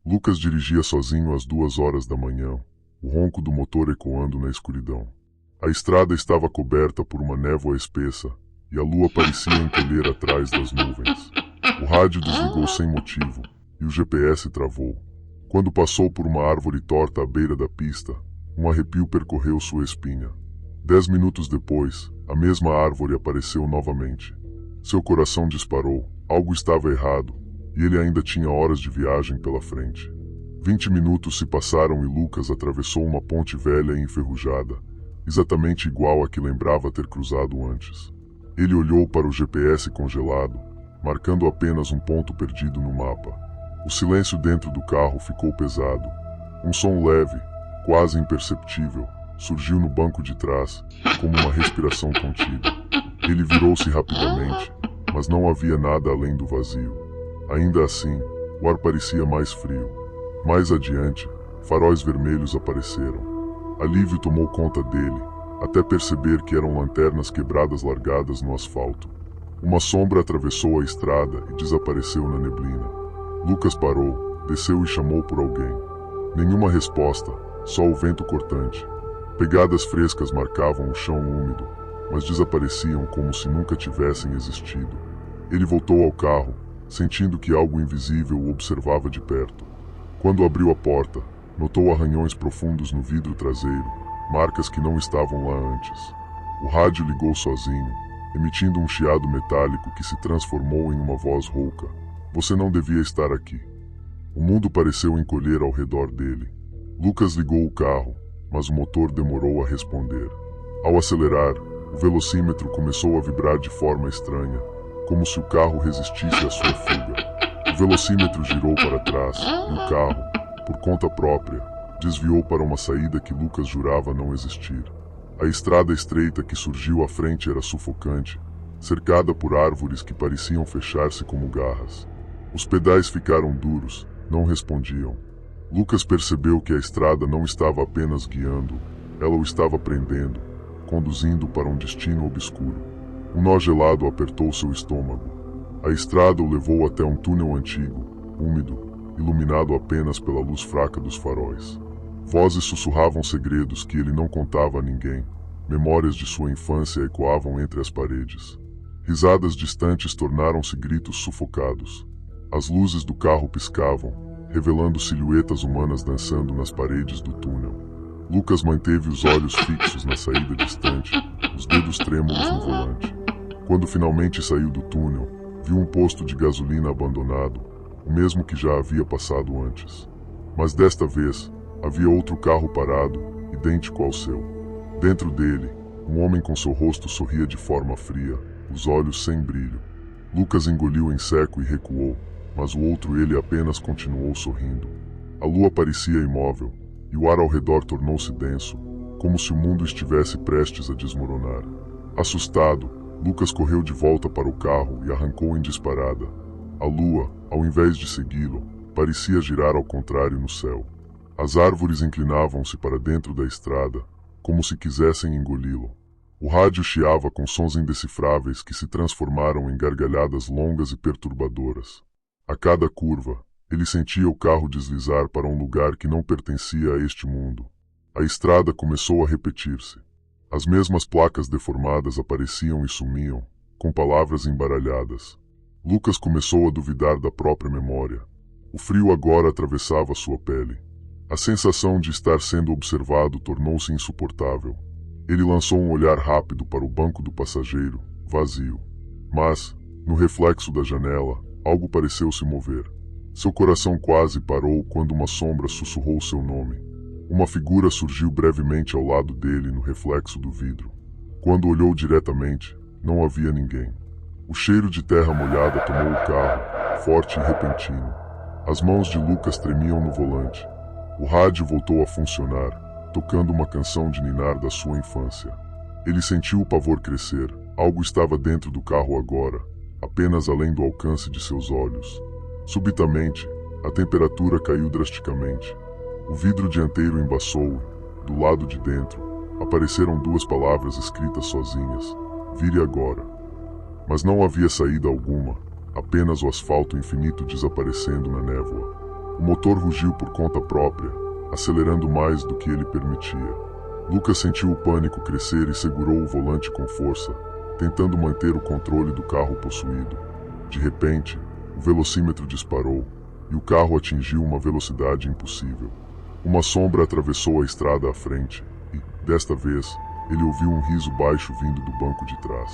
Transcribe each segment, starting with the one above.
Lucas dirigia sozinho às 2 horas da manhã, o ronco do motor ecoando na escuridão. A estrada estava coberta por uma névoa espessa e a lua parecia encolher atrás das nuvens. O rádio desligou sem motivo e o GPS travou. Quando passou por uma árvore torta à beira da pista, um arrepio percorreu sua espinha. 10 minutos depois, a mesma árvore apareceu novamente. Seu coração disparou, algo estava errado, e ele ainda tinha horas de viagem pela frente. 20 minutos se passaram e Lucas atravessou uma ponte velha e enferrujada, exatamente igual a que lembrava ter cruzado antes. Ele olhou para o GPS congelado, marcando apenas um ponto perdido no mapa. O silêncio dentro do carro ficou pesado. Um som leve, quase imperceptível, surgiu no banco de trás, como uma respiração contida. Ele virou-se rapidamente, mas não havia nada além do vazio. Ainda assim, o ar parecia mais frio. Mais adiante, faróis vermelhos apareceram. Alívio tomou conta dele, até perceber que eram lanternas quebradas largadas no asfalto. Uma sombra atravessou a estrada e desapareceu na neblina. Lucas parou, desceu e chamou por alguém. Nenhuma resposta, só o vento cortante. Pegadas frescas marcavam o chão úmido, mas desapareciam como se nunca tivessem existido. Ele voltou ao carro, sentindo que algo invisível o observava de perto. Quando abriu a porta, notou arranhões profundos no vidro traseiro, marcas que não estavam lá antes. O rádio ligou sozinho, emitindo um chiado metálico que se transformou em uma voz rouca. Você não devia estar aqui. O mundo pareceu encolher ao redor dele. Lucas ligou o carro, mas o motor demorou a responder. Ao acelerar, o velocímetro começou a vibrar de forma estranha, como se o carro resistisse à sua fuga. O velocímetro girou para trás e o carro, por conta própria, desviou para uma saída que Lucas jurava não existir. A estrada estreita que surgiu à frente era sufocante, cercada por árvores que pareciam fechar-se como garras. Os pedais ficaram duros, não respondiam. Lucas percebeu que a estrada não estava apenas guiando, ela o estava prendendo, conduzindo para um destino obscuro. Um nó gelado apertou seu estômago. A estrada o levou até um túnel antigo, úmido, iluminado apenas pela luz fraca dos faróis. Vozes sussurravam segredos que ele não contava a ninguém. Memórias de sua infância ecoavam entre as paredes. Risadas distantes tornaram-se gritos sufocados. As luzes do carro piscavam, revelando silhuetas humanas dançando nas paredes do túnel. Lucas manteve os olhos fixos na saída distante, os dedos trêmulos no volante. Quando finalmente saiu do túnel, viu um posto de gasolina abandonado, o mesmo que já havia passado antes. Mas desta vez, havia outro carro parado, idêntico ao seu. Dentro dele, um homem com seu rosto sorria de forma fria, os olhos sem brilho. Lucas engoliu em seco e recuou, mas o outro ele apenas continuou sorrindo. A lua parecia imóvel, e o ar ao redor tornou-se denso, como se o mundo estivesse prestes a desmoronar. Assustado, Lucas correu de volta para o carro e arrancou em disparada. A lua, ao invés de segui-lo, parecia girar ao contrário no céu. As árvores inclinavam-se para dentro da estrada, como se quisessem engoli-lo. O rádio chiava com sons indecifráveis que se transformaram em gargalhadas longas e perturbadoras. A cada curva, ele sentia o carro deslizar para um lugar que não pertencia a este mundo. A estrada começou a repetir-se. As mesmas placas deformadas apareciam e sumiam, com palavras embaralhadas. Lucas começou a duvidar da própria memória. O frio agora atravessava sua pele. A sensação de estar sendo observado tornou-se insuportável. Ele lançou um olhar rápido para o banco do passageiro, vazio. Mas, no reflexo da janela, algo pareceu se mover. Seu coração quase parou quando uma sombra sussurrou seu nome. Uma figura surgiu brevemente ao lado dele no reflexo do vidro. Quando olhou diretamente, não havia ninguém. O cheiro de terra molhada tomou o carro, forte e repentino. As mãos de Lucas tremiam no volante. O rádio voltou a funcionar, tocando uma canção de ninar da sua infância. Ele sentiu o pavor crescer. Algo estava dentro do carro agora, apenas além do alcance de seus olhos. Subitamente, a temperatura caiu drasticamente. O vidro dianteiro embaçou e, do lado de dentro, apareceram 2 palavras escritas sozinhas: "Vire agora". Mas não havia saída alguma, apenas o asfalto infinito desaparecendo na névoa. O motor rugiu por conta própria, acelerando mais do que ele permitia. Lucas sentiu o pânico crescer e segurou o volante com força, tentando manter o controle do carro possuído. De repente, o velocímetro disparou e o carro atingiu uma velocidade impossível. Uma sombra atravessou a estrada à frente e, desta vez, ele ouviu um riso baixo vindo do banco de trás.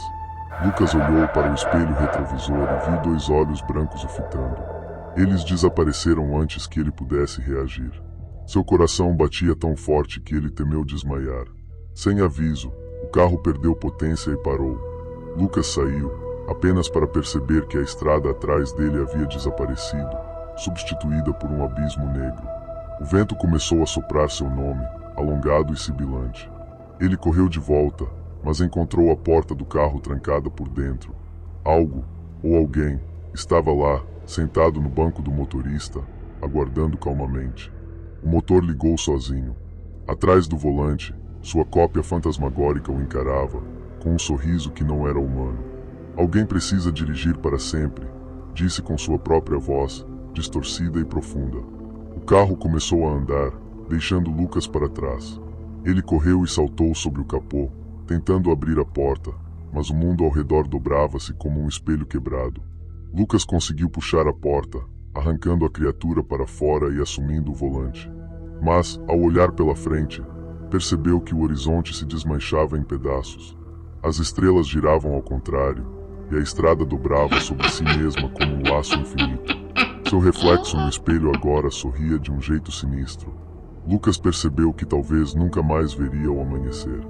Lucas olhou para o espelho retrovisor e viu 2 olhos brancos o fitando. Eles desapareceram antes que ele pudesse reagir. Seu coração batia tão forte que ele temeu desmaiar. Sem aviso, o carro perdeu potência e parou. Lucas saiu, apenas para perceber que a estrada atrás dele havia desaparecido, substituída por um abismo negro. O vento começou a soprar seu nome, alongado e sibilante. Ele correu de volta, mas encontrou a porta do carro trancada por dentro. Algo, ou alguém, estava lá, sentado no banco do motorista, aguardando calmamente. O motor ligou sozinho. Atrás do volante, sua cópia fantasmagórica o encarava, com um sorriso que não era humano. Alguém precisa dirigir para sempre, disse com sua própria voz, distorcida e profunda. O carro começou a andar, deixando Lucas para trás. Ele correu e saltou sobre o capô, tentando abrir a porta, mas o mundo ao redor dobrava-se como um espelho quebrado. Lucas conseguiu puxar a porta, arrancando a criatura para fora e assumindo o volante. Mas, ao olhar pela frente, percebeu que o horizonte se desmanchava em pedaços. As estrelas giravam ao contrário, e a estrada dobrava sobre si mesma como um laço infinito. Seu reflexo no espelho agora sorria de um jeito sinistro. Lucas percebeu que talvez nunca mais veria o amanhecer.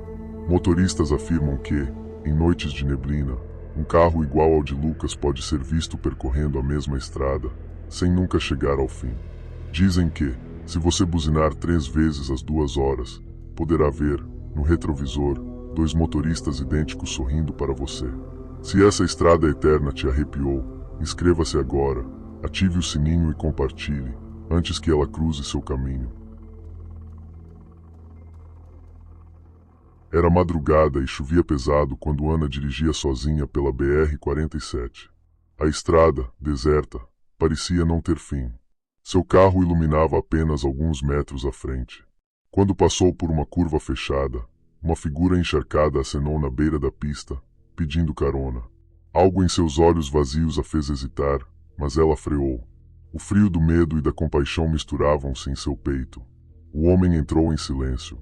Motoristas afirmam que, em noites de neblina, um carro igual ao de Lucas pode ser visto percorrendo a mesma estrada, sem nunca chegar ao fim. Dizem que, se você buzinar 3 vezes às 2 horas, poderá ver, no retrovisor, 2 motoristas idênticos sorrindo para você. Se essa estrada eterna te arrepiou, inscreva-se agora, ative o sininho e compartilhe, antes que ela cruze seu caminho. Era madrugada e chovia pesado quando Ana dirigia sozinha pela BR-47. A estrada, deserta, parecia não ter fim. Seu carro iluminava apenas alguns metros à frente. Quando passou por uma curva fechada, uma figura encharcada acenou na beira da pista, pedindo carona. Algo em seus olhos vazios a fez hesitar, mas ela freou. O frio do medo e da compaixão misturavam-se em seu peito. O homem entrou em silêncio.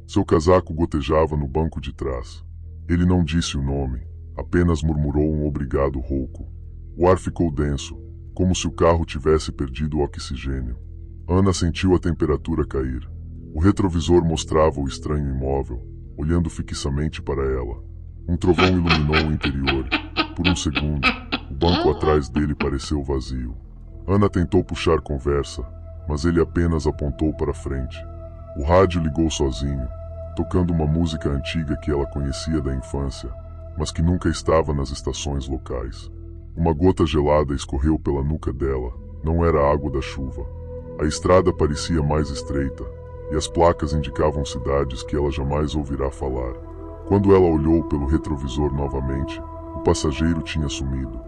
Seu casaco gotejava no banco de trás. Ele não disse o nome, apenas murmurou um obrigado rouco. O ar ficou denso, como se o carro tivesse perdido o oxigênio. Ana sentiu a temperatura cair. O retrovisor mostrava o estranho imóvel, olhando fixamente para ela. Um trovão iluminou o interior. Por um segundo, o banco atrás dele pareceu vazio. Ana tentou puxar conversa, mas ele apenas apontou para frente. O rádio ligou sozinho, tocando uma música antiga que ela conhecia da infância, mas que nunca estava nas estações locais. Uma gota gelada escorreu pela nuca dela, não era a água da chuva. A estrada parecia mais estreita, e as placas indicavam cidades que ela jamais ouvirá falar. Quando ela olhou pelo retrovisor novamente, o passageiro tinha sumido.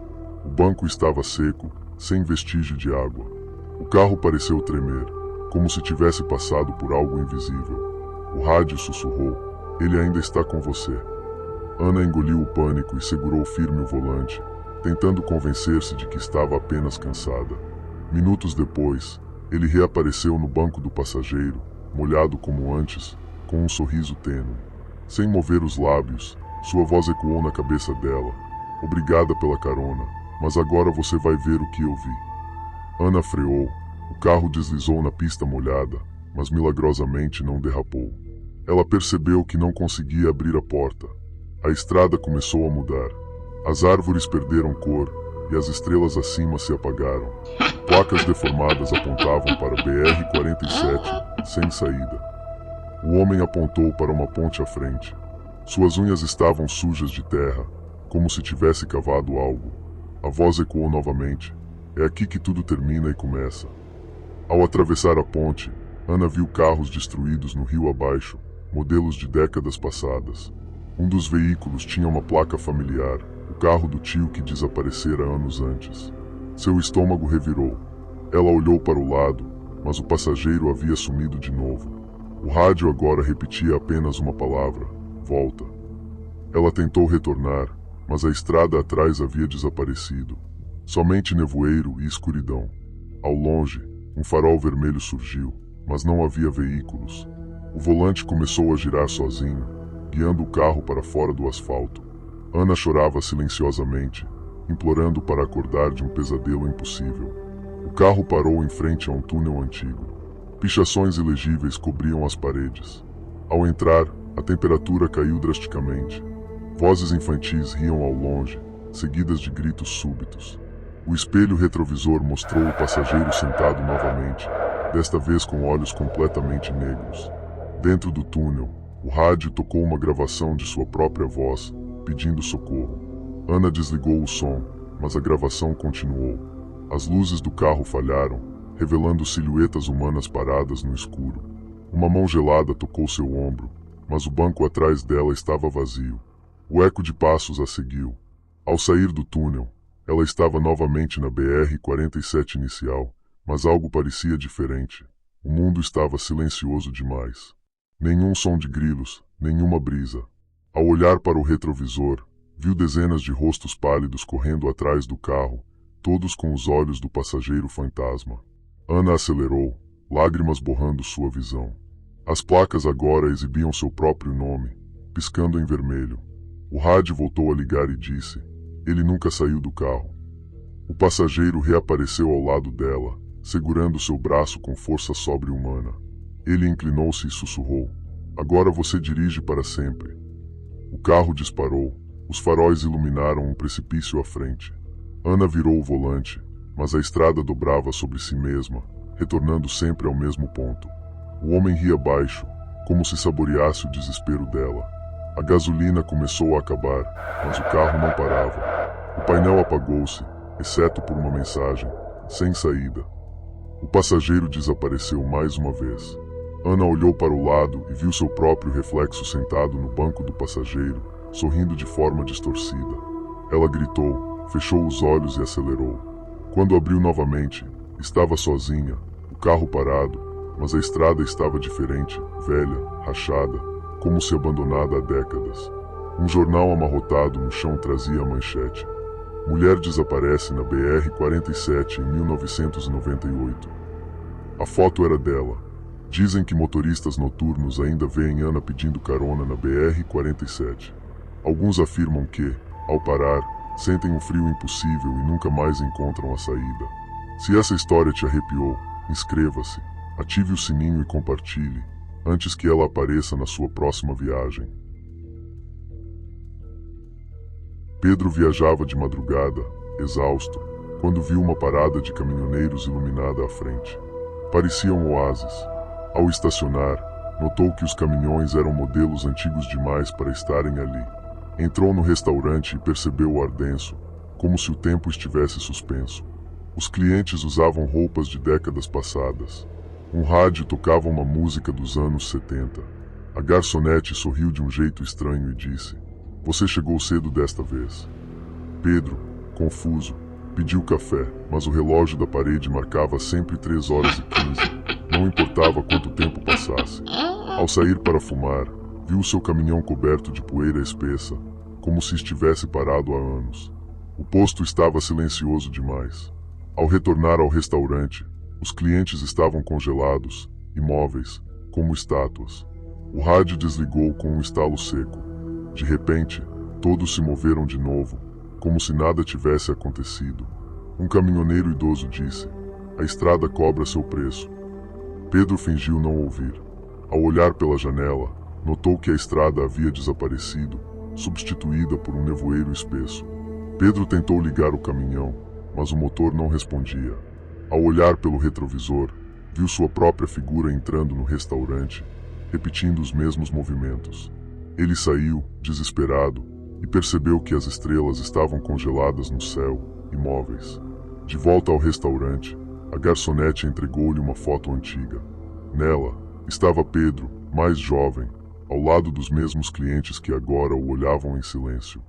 O banco estava seco, sem vestígio de água. O carro pareceu tremer, como se tivesse passado por algo invisível. O rádio sussurrou: "Ele ainda está com você." Ana engoliu o pânico e segurou firme o volante, tentando convencer-se de que estava apenas cansada. Minutos depois, ele reapareceu no banco do passageiro, molhado como antes, com um sorriso tênue. Sem mover os lábios, sua voz ecoou na cabeça dela: "Obrigada pela carona, mas agora você vai ver o que eu vi." Ana freou. O carro deslizou na pista molhada, mas milagrosamente não derrapou. Ela percebeu que não conseguia abrir a porta. A estrada começou a mudar. As árvores perderam cor e as estrelas acima se apagaram. Placas deformadas apontavam para BR-47, sem saída. O homem apontou para uma ponte à frente. Suas unhas estavam sujas de terra, como se tivesse cavado algo. A voz ecoou novamente: "É aqui que tudo termina e começa." Ao atravessar a ponte, Ana viu carros destruídos no rio abaixo, modelos de décadas passadas. Um dos veículos tinha uma placa familiar, o carro do tio que desaparecera anos antes. Seu estômago revirou. Ela olhou para o lado mas o passageiro havia sumido de novo. O rádio agora repetia apenas uma palavra: volta. Ela tentou retornar, mas a estrada atrás havia desaparecido. Somente nevoeiro e escuridão. Ao longe, um farol vermelho surgiu, mas não havia veículos. O volante começou a girar sozinho, guiando o carro para fora do asfalto. Ana chorava silenciosamente, implorando para acordar de um pesadelo impossível. O carro parou em frente a um túnel antigo. Pichações ilegíveis cobriam as paredes. Ao entrar, a temperatura caiu drasticamente. Vozes infantis riam ao longe, seguidas de gritos súbitos. O espelho retrovisor mostrou o passageiro sentado novamente, desta vez com olhos completamente negros. Dentro do túnel, o rádio tocou uma gravação de sua própria voz, pedindo socorro. Ana desligou o som, mas a gravação continuou. As luzes do carro falharam, revelando silhuetas humanas paradas no escuro. Uma mão gelada tocou seu ombro, mas o banco atrás dela estava vazio. O eco de passos a seguiu. Ao sair do túnel, ela estava novamente na BR-47 inicial, mas algo parecia diferente. O mundo estava silencioso demais. Nenhum som de grilos, nenhuma brisa. Ao olhar para o retrovisor, viu dezenas de rostos pálidos correndo atrás do carro, todos com os olhos do passageiro fantasma. Ana acelerou, lágrimas borrando sua visão. As placas agora exibiam seu próprio nome, piscando em vermelho. O rádio voltou a ligar e disse: ele nunca saiu do carro. O passageiro reapareceu ao lado dela, segurando seu braço com força sobre-humana. Ele inclinou-se e sussurrou: agora você dirige para sempre. O carro disparou. Os faróis iluminaram um precipício à frente. Ana virou o volante, mas a estrada dobrava sobre si mesma, retornando sempre ao mesmo ponto. O homem ria baixo, como se saboreasse o desespero dela. A gasolina começou a acabar, mas o carro não parava. O painel apagou-se, exceto por uma mensagem: sem saída. O passageiro desapareceu mais uma vez. Ana olhou para o lado e viu seu próprio reflexo sentado no banco do passageiro, sorrindo de forma distorcida. Ela gritou, fechou os olhos e acelerou. Quando abriu novamente, estava sozinha, o carro parado, mas a estrada estava diferente, velha, rachada, como se abandonada há décadas. Um jornal amarrotado no chão trazia a manchete: mulher desaparece na BR-47 em 1998. A foto era dela. Dizem que motoristas noturnos ainda veem Ana pedindo carona na BR-47. Alguns afirmam que, ao parar, sentem um frio impossível e nunca mais encontram a saída. Se essa história te arrepiou, inscreva-se, ative o sininho e compartilhe, antes que ela apareça na sua próxima viagem. Pedro viajava de madrugada, exausto, quando viu uma parada de caminhoneiros iluminada à frente. Parecia um oásis. Ao estacionar, notou que os caminhões eram modelos antigos demais para estarem ali. Entrou no restaurante e percebeu o ar denso, como se o tempo estivesse suspenso. Os clientes usavam roupas de décadas passadas. Um rádio tocava uma música dos anos 70. A garçonete sorriu de um jeito estranho e disse: você chegou cedo desta vez. Pedro, confuso, pediu café, mas o relógio da parede marcava sempre 3h15. Não importava quanto tempo passasse. Ao sair para fumar, viu seu caminhão coberto de poeira espessa, como se estivesse parado há anos. O posto estava silencioso demais. Ao retornar ao restaurante, os clientes estavam congelados, imóveis, como estátuas. O rádio desligou com um estalo seco. De repente, todos se moveram de novo, como se nada tivesse acontecido. Um caminhoneiro idoso disse: a estrada cobra seu preço. Pedro fingiu não ouvir. Ao olhar pela janela, notou que a estrada havia desaparecido, substituída por um nevoeiro espesso. Pedro tentou ligar o caminhão, mas o motor não respondia. Ao olhar pelo retrovisor, viu sua própria figura entrando no restaurante, repetindo os mesmos movimentos. Ele saiu, desesperado, e percebeu que as estrelas estavam congeladas no céu, imóveis. De volta ao restaurante, a garçonete entregou-lhe uma foto antiga. Nela, estava Pedro, mais jovem, ao lado dos mesmos clientes que agora o olhavam em silêncio.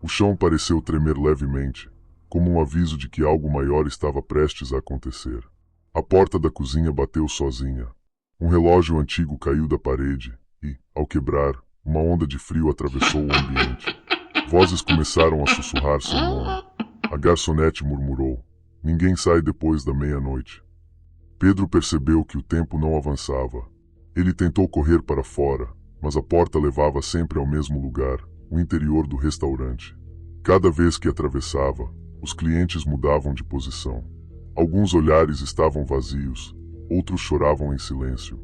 O chão pareceu tremer levemente, como um aviso de que algo maior estava prestes a acontecer. A porta da cozinha bateu sozinha. Um relógio antigo caiu da parede e, ao quebrar, uma onda de frio atravessou o ambiente. Vozes começaram a sussurrar seu nome. A garçonete murmurou: "Ninguém sai depois da meia-noite." Pedro percebeu que o tempo não avançava. Ele tentou correr para fora, mas a porta levava sempre ao mesmo lugar, o interior do restaurante. Cada vez que atravessava, os clientes mudavam de posição. Alguns olhares estavam vazios, outros choravam em silêncio.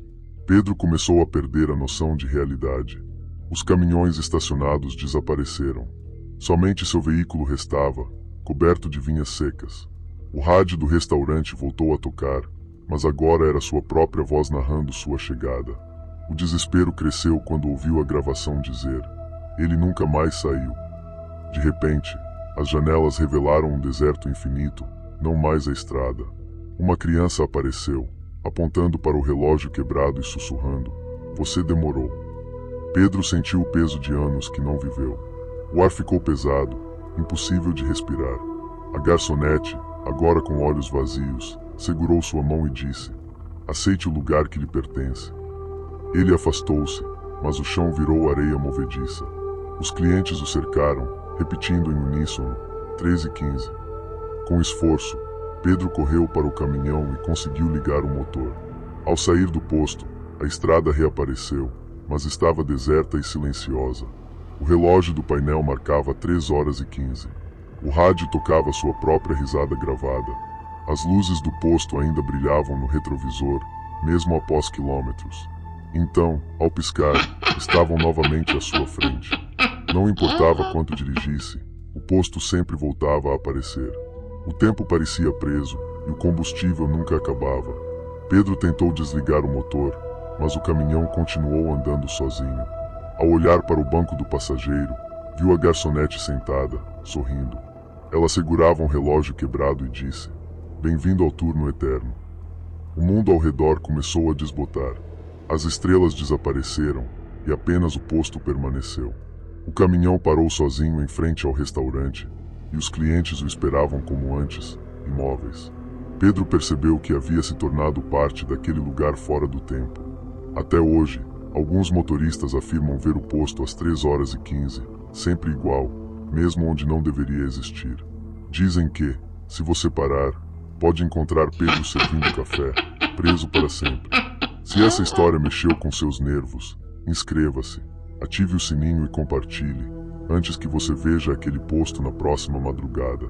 Pedro começou a perder a noção de realidade. Os caminhões estacionados desapareceram. Somente seu veículo restava, coberto de vinhas secas. O rádio do restaurante voltou a tocar, mas agora era sua própria voz narrando sua chegada. O desespero cresceu quando ouviu a gravação dizer: "Ele nunca mais saiu." De repente, as janelas revelaram um deserto infinito, não mais a estrada. Uma criança apareceu, apontando para o relógio quebrado e sussurrando: "Você demorou." Pedro sentiu o peso de anos que não viveu. O ar ficou pesado, impossível de respirar. A garçonete, agora com olhos vazios, segurou sua mão e disse: "Aceite o lugar que lhe pertence." Ele afastou-se, mas o chão virou areia movediça. Os clientes o cercaram, repetindo em uníssono: 13h15. Com esforço, Pedro correu para o caminhão e conseguiu ligar o motor. Ao sair do posto, a estrada reapareceu, mas estava deserta e silenciosa. O relógio do painel marcava 3h15. O rádio tocava sua própria risada gravada. As luzes do posto ainda brilhavam no retrovisor, mesmo após quilômetros. Então, ao piscar, estavam novamente à sua frente. Não importava quanto dirigisse, o posto sempre voltava a aparecer. O tempo parecia preso e o combustível nunca acabava. Pedro tentou desligar o motor, mas o caminhão continuou andando sozinho. Ao olhar para o banco do passageiro, viu a garçonete sentada, sorrindo. Ela segurava um relógio quebrado e disse: "Bem-vindo ao turno eterno." O mundo ao redor começou a desbotar. As estrelas desapareceram e apenas o posto permaneceu. O caminhão parou sozinho em frente ao restaurante e os clientes o esperavam como antes, imóveis. Pedro percebeu que havia se tornado parte daquele lugar fora do tempo. Até hoje, alguns motoristas afirmam ver o posto às 3h15, sempre igual, mesmo onde não deveria existir. Dizem que, se você parar, pode encontrar Pedro servindo café, preso para sempre. Se essa história mexeu com seus nervos, inscreva-se, ative o sininho e compartilhe, antes que você veja aquele posto na próxima madrugada.